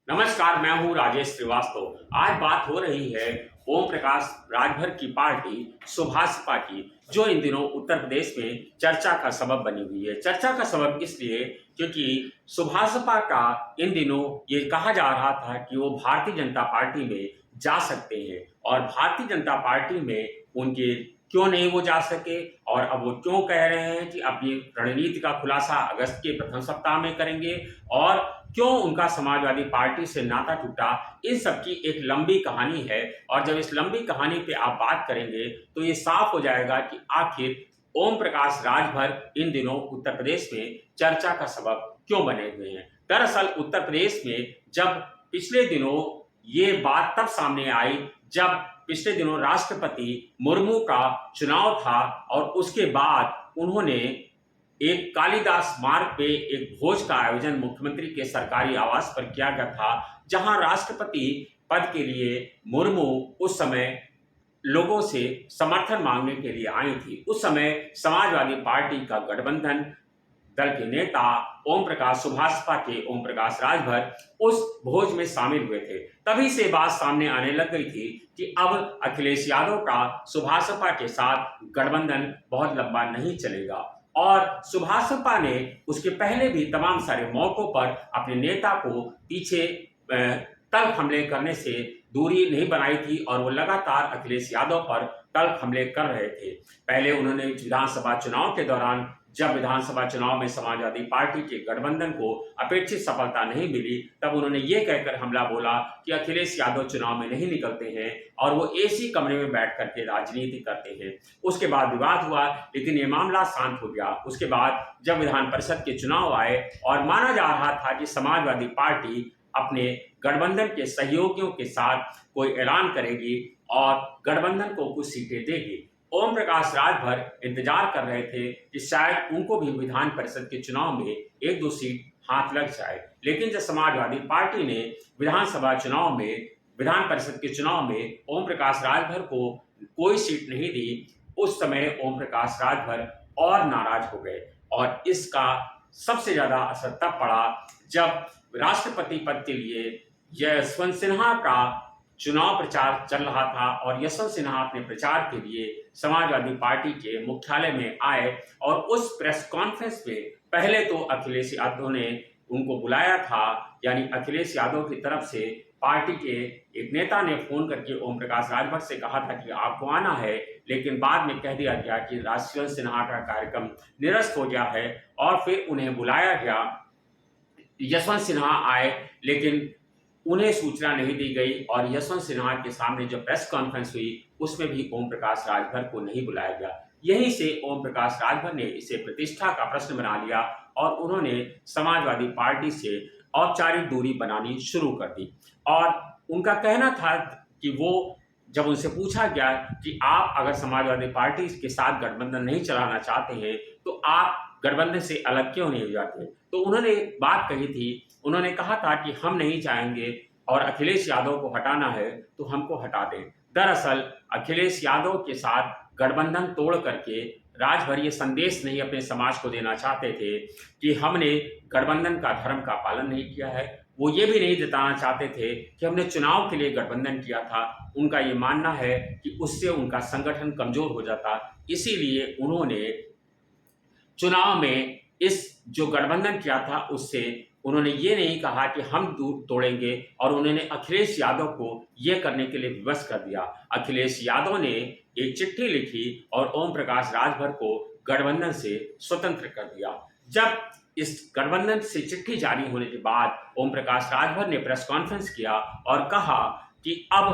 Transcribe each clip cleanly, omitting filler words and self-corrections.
नमस्कार, मैं हूँ राजेश श्रीवास्तव। आज बात हो रही है ओम प्रकाश राजभर की पार्टी सुभाषपा की, जो इन दिनों उत्तर प्रदेश में चर्चा का सबब बनी हुई है। चर्चा का सबब इसलिए क्योंकि सुभाषपा का इन दिनों ये कहा जा रहा था कि वो भारतीय जनता पार्टी में जा सकते हैं, और भारतीय जनता पार्टी में उनके क्यों नहीं वो जा सके, और अब वो क्यों कह रहे हैं कि अपनी रणनीति का खुलासा अगस्त के प्रथम सप्ताह में करेंगे, और क्यों उनका समाजवादी पार्टी से नाता टूटा। इन सब की एक लंबी कहानी है, और जब इस लंबी कहानी पे आप बात करेंगे तो ये साफ हो जाएगा कि आखिर ओम प्रकाश राजभर इन दिनों उत्तर प्रदेश में चर्चा का सबब क्यों बने हुए हैं। दरअसल उत्तर प्रदेश में जब पिछले दिनों ये बात तब सामने आई जब पिछले दिनों राष्ट्रपति मुर्मू का चुनाव था, और उसके बाद उन्होंने एक कालिदास मार्ग पे एक भोज का आयोजन मुख्यमंत्री के सरकारी आवास पर किया गया था, जहां राष्ट्रपति पद के लिए मुर्मू उस समय लोगों से समर्थन मांगने के लिए आई थी। उस समय समाजवादी पार्टी का गठबंधन दल के नेता ओम प्रकाश सुभाषपा के ओम प्रकाश राजभर उस भोज में शामिल हुए थे। तभी से बात सामने आने लग गई थी कि अब अखिलेश यादव का सुभाषपा के साथ गठबंधन बहुत लंबा नहीं चलेगा, और सुभाषपा ने उसके पहले भी तमाम सारे मौकों पर अपने नेता को पीछे तल्ख हमले करने से दूरी नहीं बनाई थी, और वो लगातार अखिलेश यादव पर तल्ख हमले कर रहे थे। पहले उन्होंने विधानसभा चुनाव के दौरान, जब विधानसभा चुनाव में समाजवादी पार्टी के गठबंधन को अपेक्षित सफलता नहीं मिली, तब उन्होंने ये कहकर हमला बोला कि अखिलेश यादव चुनाव में नहीं निकलते हैं और वो एसी कमरे में बैठ करके राजनीति करते हैं। उसके बाद विवाद हुआ, लेकिन ये मामला शांत हो गया। उसके बाद जब विधान परिषद के चुनाव आए और माना जा रहा था कि समाजवादी पार्टी अपने गठबंधन के सहयोगियों के साथ कोई ऐलान करेगी और गठबंधन को कुछ सीटें देगी, ओम प्रकाश राजभर इंतजार कर रहे थे कि शायद उनको भी विधान परिषद के चुनाव में एक दो सीट हाथ लग जाए। लेकिन जब समाजवादी पार्टी ने विधान परिषद के चुनाव में ओम प्रकाश राजभर को कोई सीट नहीं दी, उस समय ओम प्रकाश राजभर और नाराज हो गए। और इसका सबसे ज्यादा असर तब पड़ा जब राष्ट्रपति पद के लिए यशवंत सिन्हा का चुनाव प्रचार चल रहा था, और यशवंत सिन्हा अपने प्रचार के लिए समाजवादी पार्टी के मुख्यालय में आए, और उस प्रेस कॉन्फ्रेंस में पहले तो अखिलेश यादव ने उनको बुलाया था, यानी अखिलेश यादव की तरफ से पार्टी के एक नेता ने फोन करके ओम प्रकाश राजभर से कहा था कि आपको आना है, लेकिन बाद में कह दिया गया कि यशवंत सिन्हा का कार्यक्रम निरस्त हो गया है, और फिर उन्हें बुलाया गया। यशवंत सिन्हा आए, लेकिन उन्हें सूचना नहीं दी गई, और यशवंत सिन्हा के सामने जो प्रेस कॉन्फ्रेंस हुई उसमें भी ओम प्रकाश राजभर को नहीं बुलाया गया। यहीं से ओम प्रकाश राजभर ने इसे प्रतिष्ठा का प्रश्न बना लिया, और उन्होंने समाजवादी पार्टी से औपचारिक दूरी बनानी शुरू कर दी। और उनका कहना था कि वो, जब उनसे पूछा गया कि आप अगर समाजवादी पार्टी के साथ गठबंधन नहीं चलाना चाहते हैं तो आप गठबंधन से अलग क्यों नहीं हो जाते, तो उन्होंने एक बात कही थी। उन्होंने कहा था कि हम नहीं चाहेंगे और अखिलेश यादव को हटाना है तो हमको हटा दें। दरअसल अखिलेश यादव के साथ गठबंधन तोड़ करके राजभर ये संदेश नहीं अपने समाज को देना चाहते थे कि हमने गठबंधन का धर्म का पालन नहीं किया है। वो ये भी नहीं जताना चाहते थे कि हमने चुनाव के लिए गठबंधन किया था। उनका ये मानना है कि उससे उनका संगठन कमजोर हो जाता, इसीलिए उन्होंने चुनाव में इस जो गठबंधन किया था उससे उन्होंने ये नहीं कहा कि हम दूर तोड़ेंगे, और उन्होंने अखिलेश यादव को ये करने के लिए विवश कर दिया। अखिलेश यादव ने एक चिट्ठी लिखी और ओम प्रकाश राजभर को गठबंधन से स्वतंत्र कर दिया। जब इस गठबंधन से चिट्ठी जारी होने के बाद ओम प्रकाश राजभर ने प्रेस कॉन्फ्रेंस किया और कहा कि अब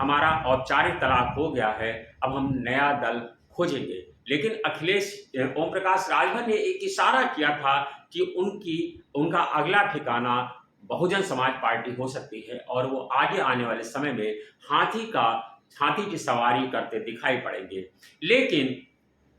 हमारा औपचारिक तलाक हो गया है, अब हम नया दल खोजेंगे। लेकिन ओम प्रकाश राजभर ने एक इशारा किया था कि उनका अगला ठिकाना बहुजन समाज पार्टी हो सकती है, और वो आगे आने वाले समय में हाथी की सवारी करते दिखाई पड़ेंगे। लेकिन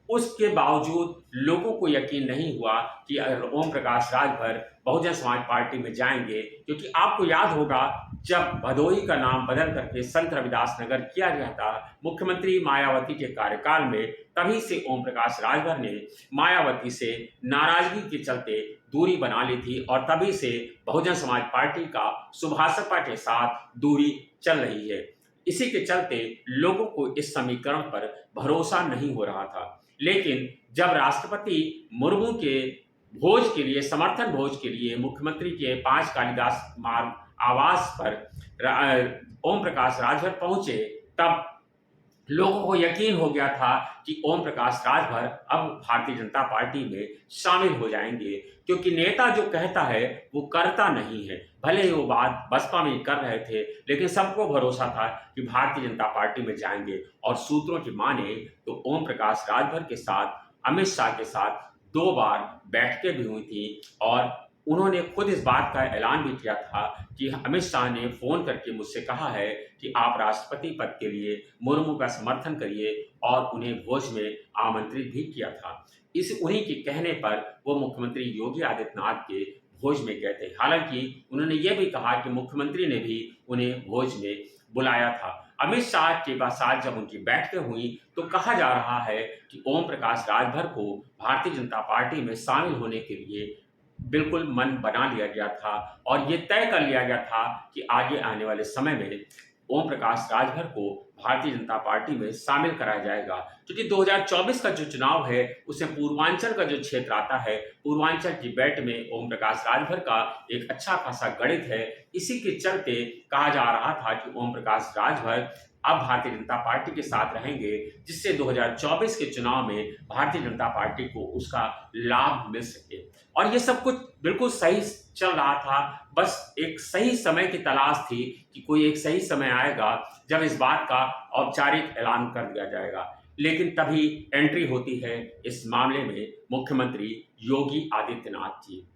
उसके बावजूद लोगों को यकीन नहीं हुआ कि ओम प्रकाश राजभर बहुजन समाज पार्टी में जाएंगे, क्योंकि आपको याद होगा जब भदोही का नाम बदल करके संत रविदास नगर किया गया था मुख्यमंत्री मायावती के कार्यकाल में, तभी से ओम प्रकाश राजभर ने मायावती से नाराजगी के चलते दूरी बना ली थी और तभी से बहुजन समाज पार्टी का सुभाष सपा के साथ दूरी चल रही है। इसी के चलते लोगों को इस समीकरण पर भरोसा नहीं हो रहा था। लेकिन जब राष्ट्रपति मुर्मू के भोज के लिए, समर्थन भोज के लिए मुख्यमंत्री के 5 कालिदास मार्ग आवास पर ओम प्रकाश राजभर पहुंचे, तब लोगों को यकीन हो गया था कि ओम प्रकाश राजभर अब भारतीय जनता पार्टी में शामिल हो जाएंगे, क्योंकि नेता जो कहता है वो करता नहीं है। भले ही वो बात बसपा में कर रहे थे, लेकिन सबको भरोसा था कि भारतीय जनता पार्टी में जाएंगे। और सूत्रों की माने तो ओम प्रकाश राजभर के साथ अमित शाह के साथ 2 बार बैठकें भी हुई थी और उन्होंने खुद इस बात का ऐलान भी किया था कि अमित शाह ने फोन करके मुझसे कहा है कि आप राष्ट्रपति पद के लिए मुर्मू का समर्थन करिए, और उन्हें भोज में आमंत्रित भी किया था। इस उन्हीं के कहने पर वो मुख्यमंत्री योगी आदित्यनाथ के भोज में गए थे। हालांकि उन्होंने ये भी कहा कि मुख्यमंत्री ने भी उन्हें भोज में बुलाया था। अमित शाह के साथ जब उनकी बैठकें हुई तो कहा जा रहा है कि ओम प्रकाश राजभर को भारतीय जनता पार्टी में शामिल होने के लिए बिल्कुल मन बना लिया गया था और ये तय कर लिया गया था कि आगे आने वाले समय में ओम प्रकाश राजभर को भारतीय जनता पार्टी में शामिल कराया जाएगा। क्योंकि 2024 का जो चुनाव है उसमें पूर्वांचल का जो क्षेत्र आता है, पूर्वांचल की बेल्ट में ओम प्रकाश राजभर का एक अच्छा खासा गणित है। इसी के चलते कहा जा रहा था कि ओम प्रकाश राजभर अब भारतीय जनता पार्टी के साथ रहेंगे, जिससे 2024 के चुनाव में भारतीय जनता पार्टी को उसका लाभ मिल सके। और ये सब कुछ बिल्कुल सही चल रहा था, बस एक सही समय की तलाश थी कि कोई एक सही समय आएगा जब इस बात का औपचारिक ऐलान कर दिया जाएगा। लेकिन तभी एंट्री होती है इस मामले में मुख्यमंत्री योगी आदित्यनाथ की।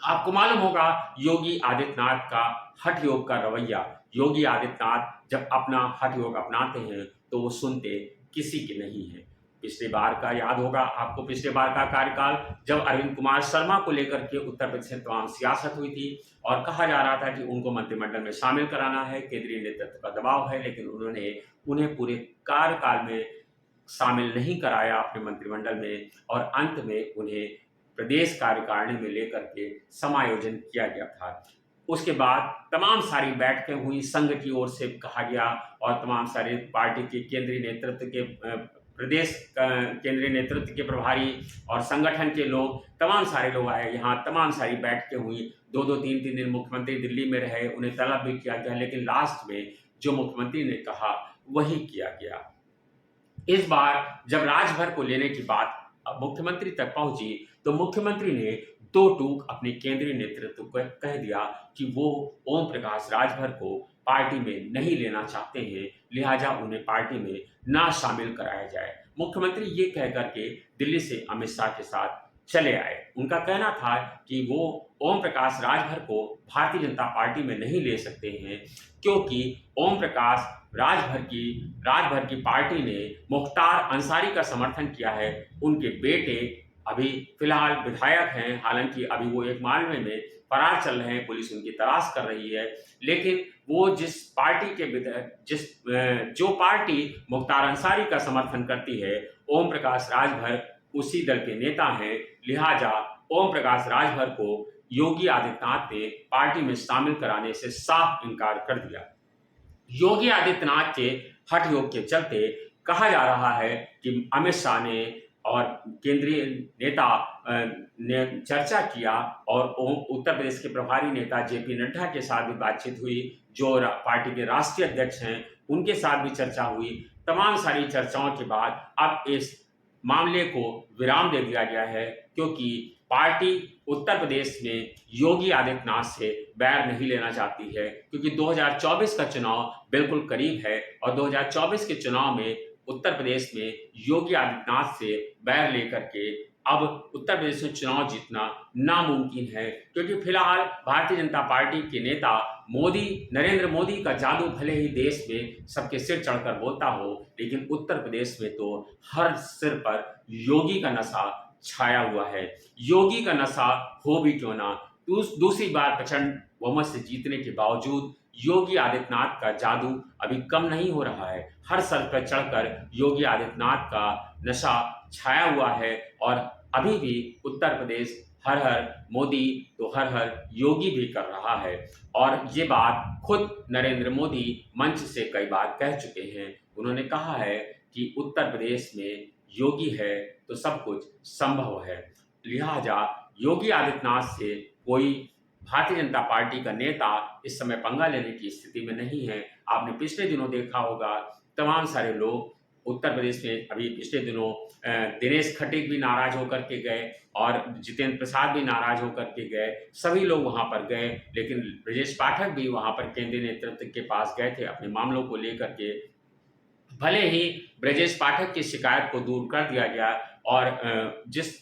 आपको मालूम होगा योगी आदित्यनाथ का हठ योग का रवैया। योगी आदित्यनाथ जब अपना हठ योग अपनाते हैं तो वो सुनते किसी की नहीं है। पिछली बार का याद होगा आपको, पिछले बार का कार्यकाल जब अरविंद कुमार शर्मा को लेकर के उत्तर प्रदेश में तमाम सियासत हुई थी और कहा जा रहा था कि उनको मंत्रिमंडल में शामिल कराना है, केंद्रीय नेतृत्व का दबाव है, लेकिन उन्होंने उन्हें पूरे कार्यकाल में शामिल नहीं कराया अपने मंत्रिमंडल में और अंत में उन्हें प्रदेश कार्यकारिणी में लेकर के समायोजन किया गया था। उसके बाद तमाम सारी बैठकें हुई, संघ की ओर से कहा गया और तमाम सारे पार्टी के केंद्रीय नेतृत्व के प्रदेश केंद्रीय नेतृत्व के प्रभारी और संगठन के लोग, तमाम सारे लोग आए यहाँ, तमाम सारी बैठकें हुई। 2-2 3-3 दिन मुख्यमंत्री दिल्ली में रहे, उन्हें तलब भी किया गया, लेकिन लास्ट में जो मुख्यमंत्री ने कहा वही किया गया। इस बार जब राजभर को लेने की बात मुख्यमंत्री तक पहुंची तो मुख्यमंत्री ने 2 टूक अपने केंद्रीय नेतृत्व को कह दिया कि वो ओम प्रकाश राजभर को पार्टी में नहीं लेना चाहते हैं, लिहाजा उन्हें पार्टी में ना शामिल कराया जाए। मुख्यमंत्री ये कह करके दिल्ली से अमित शाह के साथ चले आए। उनका कहना था कि वो ओम प्रकाश राजभर को भारतीय जनता पार्टी में नहीं ले सकते हैं, क्योंकि ओम प्रकाश राजभर की पार्टी ने मुख्तार अंसारी का समर्थन किया है। उनके बेटे अभी फिलहाल विधायक हैं, हालांकि अभी वो एक मामले में फरार चल रहे हैं, पुलिस उनकी तलाश कर रही है। लेकिन वो जो पार्टी मुख्तार अंसारी का समर्थन करती है, ओम प्रकाश राजभर उसी दल के नेता हैं, लिहाजा ओम प्रकाश राजभर को योगी आदित्यनाथ ने पार्टी में शामिल कराने से साफ इनकार कर दिया। योगी आदित्यनाथ के हठ योग के चलते कहा जा रहा है कि अमित शाह ने और केंद्रीय नेता ने चर्चा किया और उत्तर प्रदेश के प्रभारी नेता जेपी नड्डा के साथ भी बातचीत हुई, जो पार्टी के राष्ट्रीय अध्यक्ष हैं उनके साथ भी चर्चा हुई। तमाम सारी चर्चाओं के बाद अब इस मामले को विराम दे दिया गया है, क्योंकि पार्टी उत्तर प्रदेश में योगी आदित्यनाथ से बैर नहीं लेना चाहती है, क्योंकि 2024 का चुनाव बिल्कुल करीब है और 2024 के चुनाव में उत्तर प्रदेश में योगी आदित्यनाथ से बैर लेकर के अब उत्तर प्रदेश में चुनाव जीतना नामुमकिन है, क्योंकि फिलहाल भारतीय जनता पार्टी के नेता नरेंद्र मोदी का जादू भले ही देश में सबके सिर चढ़कर बोलता हो, लेकिन उत्तर प्रदेश में तो हर सिर पर योगी का नशा छाया हुआ है। योगी का नशा हो भी क्यों ना, दूसरी बार प्रचंड बहुमत से जीतने के बावजूद योगी आदित्यनाथ का जादू अभी कम नहीं हो रहा है। हर सर पर चढ़कर योगी आदित्यनाथ का नशा छाया हुआ है और अभी भी उत्तर प्रदेश हर हर मोदी तो हर हर योगी भी कर रहा है। और ये बात खुद नरेंद्र मोदी मंच से कई बार कह चुके हैं। उन्होंने कहा है कि उत्तर प्रदेश में योगी है तो सब कुछ संभव है। लिहाजा योगी आदित्यनाथ से कोई भारतीय जनता पार्टी का नेता इस समय पंगा लेने की स्थिति में नहीं है। आपने पिछले दिनों देखा होगा, तमाम सारे लोग उत्तर प्रदेश में अभी पिछले दिनों दिनेश खटीक भी नाराज होकर के गए और जितेंद्र प्रसाद भी नाराज होकर के गए। सभी लोग वहां पर गए, लेकिन ब्रजेश पाठक भी वहां पर केंद्रीय नेतृत्व के पास गए थे अपने मामलों को लेकर के। भले ही ब्रजेश पाठक की शिकायत को दूर कर दिया गया और जिस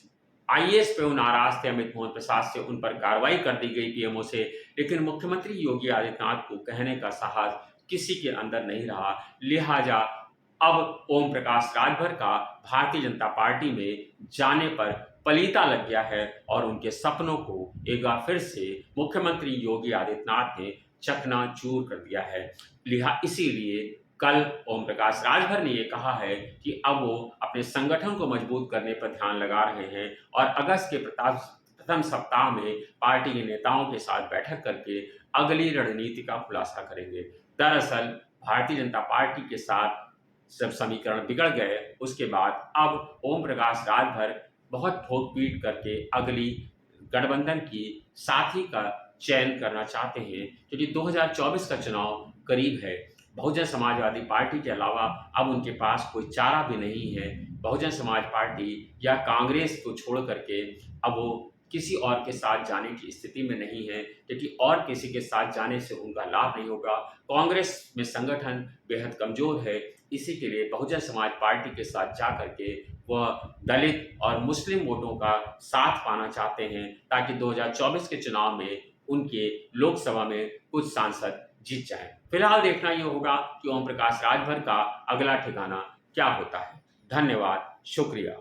आईएएस पे वो नाराज थे अमित मोहन प्रसाद से, उन पर कार्रवाई कर दी गई पीएमओ से, लेकिन मुख्यमंत्री योगी आदित्यनाथ को कहने का साहस किसी के अंदर नहीं रहा। लिहाजा अब ओम प्रकाश राजभर का भारतीय जनता पार्टी में जाने पर पलीता लग गया है और उनके सपनों को एक बार फिर से मुख्यमंत्री योगी आदित्यनाथ ने चकनाचूर कर दिया है। इसीलिए कल ओम प्रकाश राजभर ने ये कहा है कि अब वो अपने संगठन को मजबूत करने पर ध्यान लगा रहे हैं और अगस्त के प्रथम सप्ताह में पार्टी के नेताओं के साथ बैठक करके अगली रणनीति का खुलासा करेंगे। दरअसल भारतीय जनता पार्टी के साथ जब समीकरण बिगड़ गए, उसके बाद अब ओम प्रकाश राजभर बहुत ठोक पीट करके अगली गठबंधन की साथी का चयन करना चाहते हैं, क्योंकि 2024 का चुनाव करीब है। बहुजन समाजवादी पार्टी के अलावा अब उनके पास कोई चारा भी नहीं है। बहुजन समाज पार्टी या कांग्रेस को छोड़ करके अब वो किसी और के साथ जाने की स्थिति में नहीं है, क्योंकि और किसी के साथ जाने से उनका लाभ नहीं होगा। कांग्रेस में संगठन बेहद कमजोर है, इसी के लिए बहुजन समाज पार्टी के साथ जा करके वह दलित और मुस्लिम वोटों का साथ पाना चाहते हैं, ताकि 2024 के चुनाव में उनके लोकसभा में कुछ सांसद जीत जाए। फिलहाल देखना ये होगा कि ओम प्रकाश राजभर का अगला ठिकाना क्या होता है। धन्यवाद, शुक्रिया।